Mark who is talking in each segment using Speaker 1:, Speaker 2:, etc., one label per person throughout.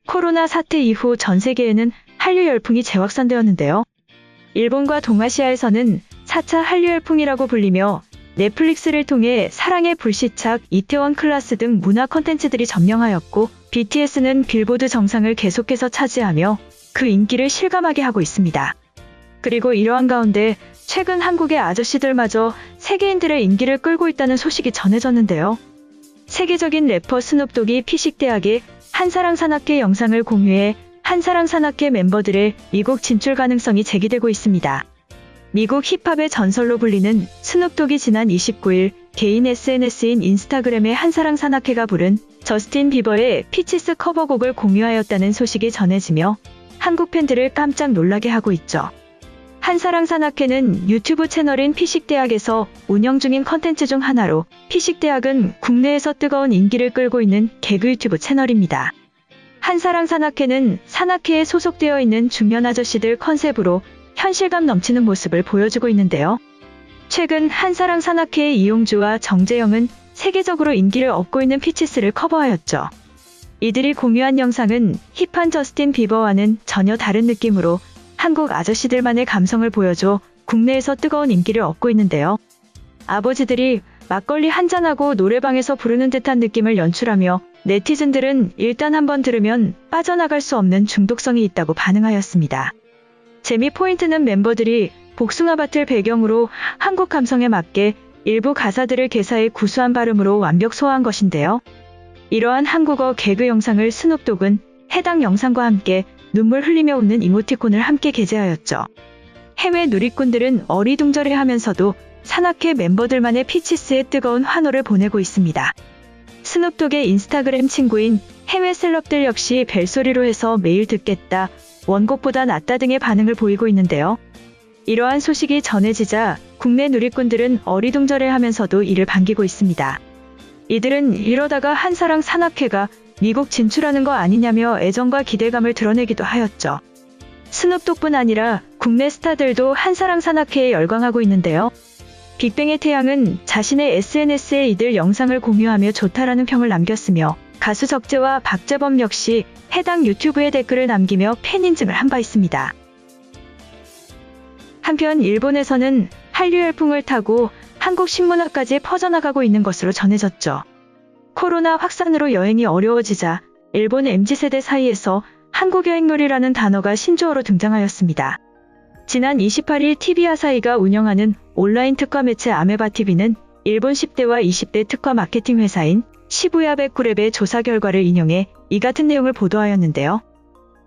Speaker 1: 코로나 사태 이후 전 세계에는 한류 열풍이 재확산되었는데요. 일본과 동아시아에서는 4차 한류 열풍이라고 불리며 넷플릭스를 통해 사랑의 불시착, 이태원 클라스 등 문화 콘텐츠들이 점령하였고 BTS는 빌보드 정상을 계속해서 차지하며 그 인기를 실감하게 하고 있습니다. 그리고 이러한 가운데 최근 한국의 아저씨들마저 세계인들의 인기를 끌고 있다는 소식이 전해졌는데요. 세계적인 래퍼 스눕독이 피식대학에 한사랑 산악회 영상을 공유해 한사랑 산악회 멤버들의 미국 진출 가능성이 제기되고 있습니다. 미국 힙합의 전설로 불리는 스눕독이 지난 29일 개인 SNS인 인스타그램에 한사랑 산악회가 부른 저스틴 비버의 피치스 커버곡을 공유하였다는 소식이 전해지며 한국 팬들을 깜짝 놀라게 하고 있죠. 한사랑 산악회는 유튜브 채널인 피식대학에서 운영 중인 컨텐츠 중 하나로 피식대학은 국내에서 뜨거운 인기를 끌고 있는 개그 유튜브 채널입니다. 한사랑 산악회는 산악회에 소속되어 있는 중년 아저씨들 컨셉으로 현실감 넘치는 모습을 보여주고 있는데요. 최근 한사랑 산악회의 이용주와 정재영은 세계적으로 인기를 얻고 있는 피치스를 커버하였죠. 이들이 공유한 영상은 힙한 저스틴 비버와는 전혀 다른 느낌으로 한국 아저씨들만의 감성을 보여줘 국내에서 뜨거운 인기를 얻고 있는데요. 아버지들이 막걸리 한잔하고 노래방에서 부르는 듯한 느낌을 연출하며 네티즌들은 일단 한번 들으면 빠져나갈 수 없는 중독성이 있다고 반응하였습니다. 재미 포인트는 멤버들이 복숭아 밭을 배경으로 한국 감성에 맞게 일부 가사들을 개사해 구수한 발음으로 완벽 소화한 것인데요. 이러한 한국어 개그 영상을 스눕독은 해당 영상과 함께 눈물 흘리며 웃는 이모티콘을 함께 게재하였죠. 해외 누리꾼들은 어리둥절해하면서도 산악회 멤버들만의 피치스에 뜨거운 환호를 보내고 있습니다. 스눕독의 인스타그램 친구인 해외 셀럽들 역시 벨소리로 해서 매일 듣겠다, 원곡보다 낫다 등의 반응을 보이고 있는데요. 이러한 소식이 전해지자 국내 누리꾼들은 어리둥절해하면서도 이를 반기고 있습니다. 이들은 이러다가 한사랑 산악회가 미국 진출하는 거 아니냐며 애정과 기대감을 드러내기도 하였죠. 스눕독뿐 아니라 국내 스타들도 한사랑 산악회에 열광하고 있는데요. 빅뱅의 태양은 자신의 SNS에 이들 영상을 공유하며 좋다라는 평을 남겼으며 가수 적재와 박재범 역시 해당 유튜브에 댓글을 남기며 팬 인증을 한 바 있습니다. 한편 일본에서는 한류 열풍을 타고 한국 신문화까지 퍼져나가고 있는 것으로 전해졌죠. 코로나 확산으로 여행이 어려워지자 일본 MZ세대 사이에서 한국여행놀이라는 단어가 신조어로 등장하였습니다. 지난 28일 TV아사히가 운영하는 온라인 특화 매체 아메바TV는 일본 10대와 20대 특화 마케팅 회사인 시부야백그랩의 조사 결과를 인용해 이 같은 내용을 보도하였는데요.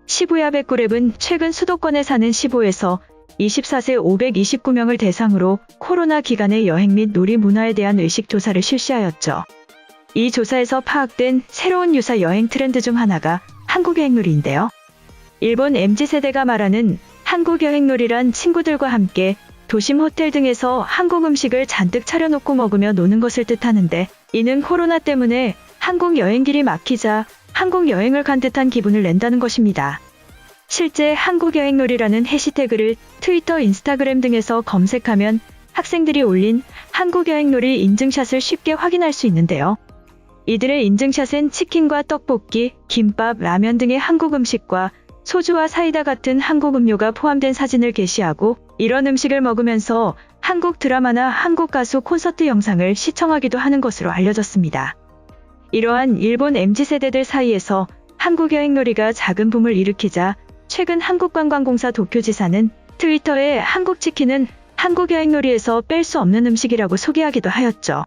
Speaker 1: 시부야백그랩은 최근 수도권에 사는 15에서 24세 529명을 대상으로 코로나 기간의 여행 및 놀이 문화에 대한 의식 조사를 실시하였죠. 이 조사에서 파악된 새로운 유사 여행 트렌드 중 하나가 한국 여행놀이인데요. 일본 MZ세대가 말하는 한국 여행놀이란 친구들과 함께 도심 호텔 등에서 한국 음식을 잔뜩 차려놓고 먹으며 노는 것을 뜻하는데, 이는 코로나 때문에 한국 여행길이 막히자 한국 여행을 간 듯한 기분을 낸다는 것입니다. 실제 한국 여행놀이라는 해시태그를 트위터, 인스타그램 등에서 검색하면 학생들이 올린 한국 여행놀이 인증샷을 쉽게 확인할 수 있는데요. 이들의 인증샷은 치킨과 떡볶이, 김밥, 라면 등의 한국 음식과 소주와 사이다 같은 한국 음료가 포함된 사진을 게시하고 이런 음식을 먹으면서 한국 드라마나 한국 가수 콘서트 영상을 시청하기도 하는 것으로 알려졌습니다. 이러한 일본 MZ세대들 사이에서 한국 여행놀이가 작은 붐을 일으키자 최근 한국관광공사 도쿄지사는 트위터에 한국 치킨은 한국 여행놀이에서 뺄 수 없는 음식이라고 소개하기도 하였죠.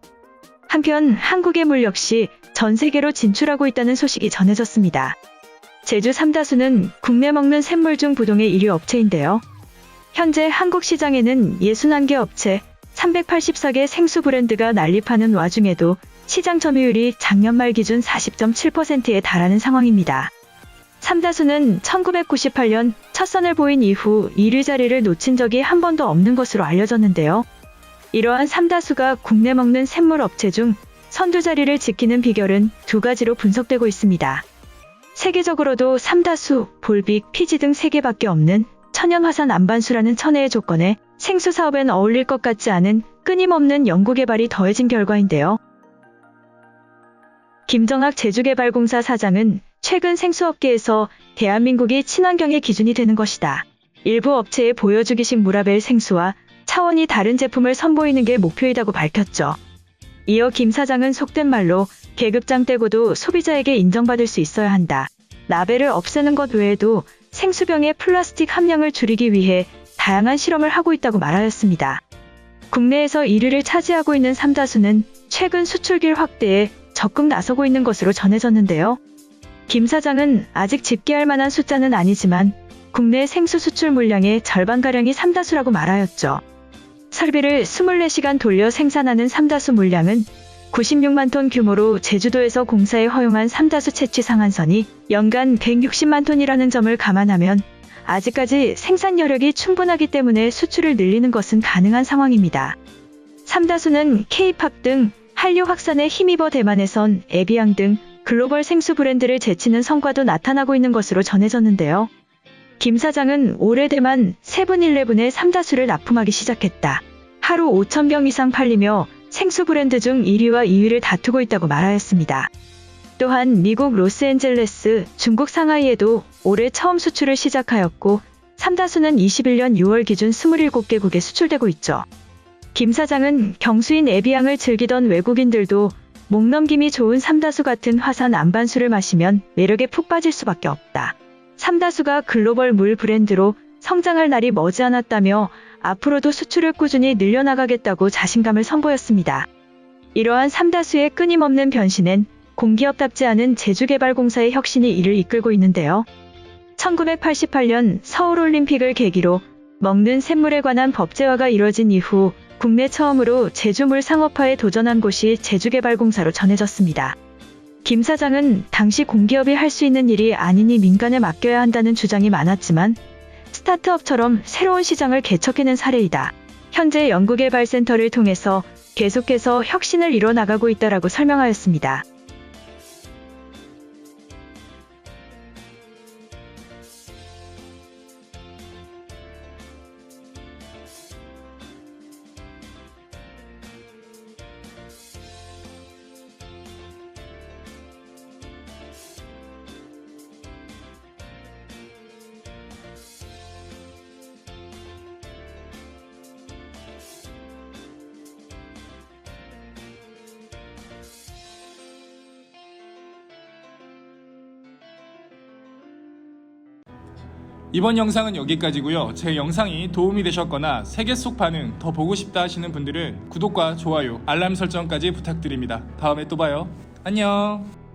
Speaker 1: 한편 한국의 물 역시 전 세계로 진출하고 있다는 소식이 전해졌습니다. 제주 삼다수는 국내 먹는 샘물 중 부동의 1위 업체인데요. 현재 한국 시장에는 61개 업체, 384개 생수 브랜드가 난립하는 와중에도 시장 점유율이 작년 말 기준 40.7%에 달하는 상황입니다. 삼다수는 1998년 첫 선을 보인 이후 1위 자리를 놓친 적이 한 번도 없는 것으로 알려졌는데요. 이러한 삼다수가 국내 먹는 샘물 업체 중 선두 자리를 지키는 비결은 두 가지로 분석되고 있습니다. 세계적으로도 삼다수, 볼빅, 피지 등 3개밖에 없는 천연화산 안반수라는 천혜의 조건에 생수 사업엔 어울릴 것 같지 않은 끊임없는 연구개발이 더해진 결과인데요. 김정학 제주개발공사 사장은 최근 생수업계에서 대한민국이 친환경의 기준이 되는 것이다. 일부 업체의 보여주기식 무라벨 생수와 차원이 다른 제품을 선보이는 게 목표이다고 밝혔죠. 이어 김 사장은 속된 말로 계급장 떼고도 소비자에게 인정받을 수 있어야 한다. 라벨을 없애는 것 외에도 생수병의 플라스틱 함량을 줄이기 위해 다양한 실험을 하고 있다고 말하였습니다. 국내에서 1위를 차지하고 있는 삼다수는 최근 수출길 확대에 적극 나서고 있는 것으로 전해졌는데요. 김 사장은 아직 집계할 만한 숫자는 아니지만 국내 생수 수출 물량의 절반가량이 삼다수라고 말하였죠. 설비를 24시간 돌려 생산하는 삼다수 물량은 96만 톤 규모로 제주도에서 공사에 허용한 삼다수 채취 상한선이 연간 160만 톤이라는 점을 감안하면 아직까지 생산 여력이 충분하기 때문에 수출을 늘리는 것은 가능한 상황입니다. 삼다수는 K-팝 등 한류 확산에 힘입어 대만에선 에비앙 등 글로벌 생수 브랜드를 제치는 성과도 나타나고 있는 것으로 전해졌는데요. 김 사장은 올해 대만 세븐일레븐에 삼다수를 납품하기 시작했다. 하루 5,000병 이상 팔리며 생수 브랜드 중 1위와 2위를 다투고 있다고 말하였습니다. 또한 미국 로스앤젤레스, 중국 상하이에도 올해 처음 수출을 시작하였고 삼다수는 21년 6월 기준 27개국에 수출되고 있죠. 김 사장은 경수인 에비앙을 즐기던 외국인들도 목 넘김이 좋은 삼다수 같은 화산 안반수를 마시면 매력에 푹 빠질 수밖에 없다. 삼다수가 글로벌 물 브랜드로 성장할 날이 머지않았다며 앞으로도 수출을 꾸준히 늘려나가겠다고 자신감을 선보였습니다. 이러한 삼다수의 끊임없는 변신엔 공기업답지 않은 제주개발공사의 혁신이 이를 이끌고 있는데요. 1988년 서울올림픽을 계기로 먹는 샘물에 관한 법제화가 이뤄진 이후 국내 처음으로 제주물 상업화에 도전한 곳이 제주개발공사로 전해졌습니다. 김 사장은 당시 공기업이 할 수 있는 일이 아니니 민간에 맡겨야 한다는 주장이 많았지만 스타트업처럼 새로운 시장을 개척해낸 사례이다. 현재 연구개발센터를 통해서 계속해서 혁신을 이뤄나가고 있다라고 설명하였습니다.
Speaker 2: 이번 영상은 여기까지고요. 제 영상이 도움이 되셨거나 세계 속 반응 더 보고 싶다 하시는 분들은 구독과 좋아요, 알람 설정까지 부탁드립니다. 다음에 또 봐요. 안녕.